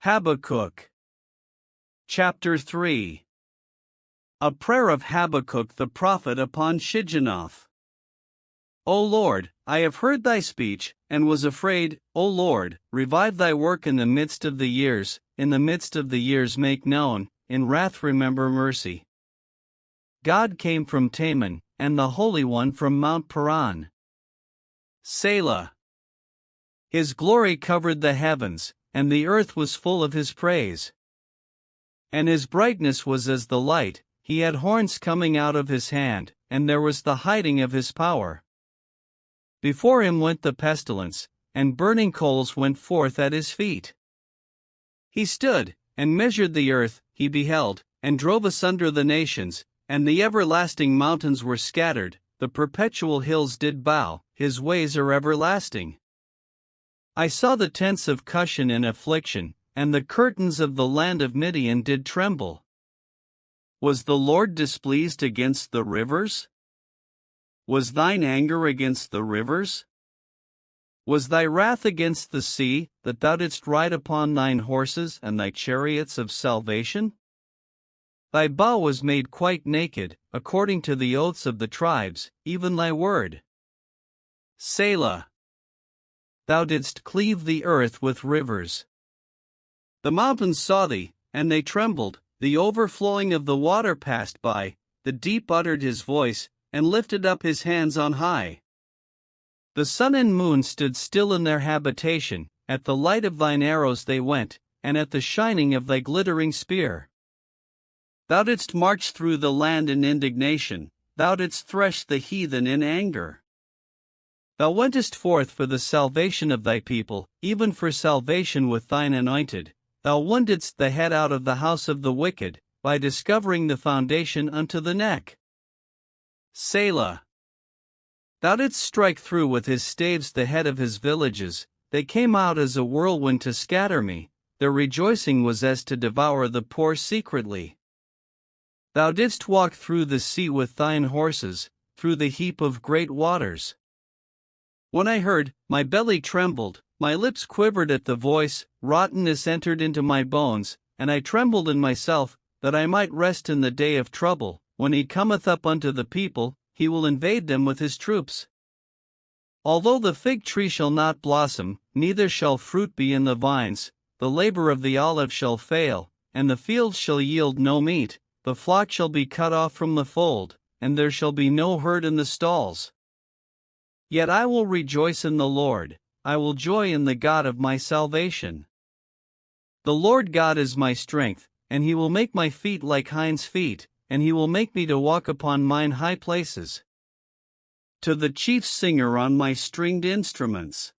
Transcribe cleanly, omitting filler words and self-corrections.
Habakkuk. Chapter 3. A prayer of Habakkuk the prophet upon Shigionoth. O Lord, I have heard thy speech, and was afraid. O Lord, revive thy work in the midst of the years, in the midst of the years make known, in wrath remember mercy. God came from Teman, and the Holy One from Mount Paran. Selah. His glory covered the heavens, and the earth was full of his praise. And his brightness was as the light, he had horns coming out of his hand, and there was the hiding of his power. Before him went the pestilence, and burning coals went forth at his feet. He stood, and measured the earth, he beheld, and drove asunder the nations, and the everlasting mountains were scattered, the perpetual hills did bow, his ways are everlasting. I saw the tents of Cushan in affliction, and the curtains of the land of Midian did tremble. Was the Lord displeased against the rivers? Was thine anger against the rivers? Was thy wrath against the sea, that thou didst ride upon thine horses and thy chariots of salvation? Thy bow was made quite naked, according to the oaths of the tribes, even thy word. Selah. Thou didst cleave the earth with rivers. The mountains saw thee, and they trembled, the overflowing of the water passed by, the deep uttered his voice, and lifted up his hands on high. The sun and moon stood still in their habitation, at the light of thine arrows they went, and at the shining of thy glittering spear. Thou didst march through the land in indignation, thou didst thresh the heathen in anger. Thou wentest forth for the salvation of thy people, even for salvation with thine anointed. Thou woundedst the head out of the house of the wicked, by discovering the foundation unto the neck. Selah. Thou didst strike through with his staves the head of his villages, they came out as a whirlwind to scatter me, their rejoicing was as to devour the poor secretly. Thou didst walk through the sea with thine horses, through the heap of great waters. When I heard, my belly trembled, my lips quivered at the voice, rottenness entered into my bones, and I trembled in myself, that I might rest in the day of trouble. When he cometh up unto the people, he will invade them with his troops. Although the fig tree shall not blossom, neither shall fruit be in the vines, the labor of the olive shall fail, and the fields shall yield no meat, the flock shall be cut off from the fold, and there shall be no herd in the stalls. Yet I will rejoice in the Lord, I will joy in the God of my salvation. The Lord God is my strength, and he will make my feet like hinds' feet, and he will make me to walk upon mine high places. To the chief singer on my stringed instruments.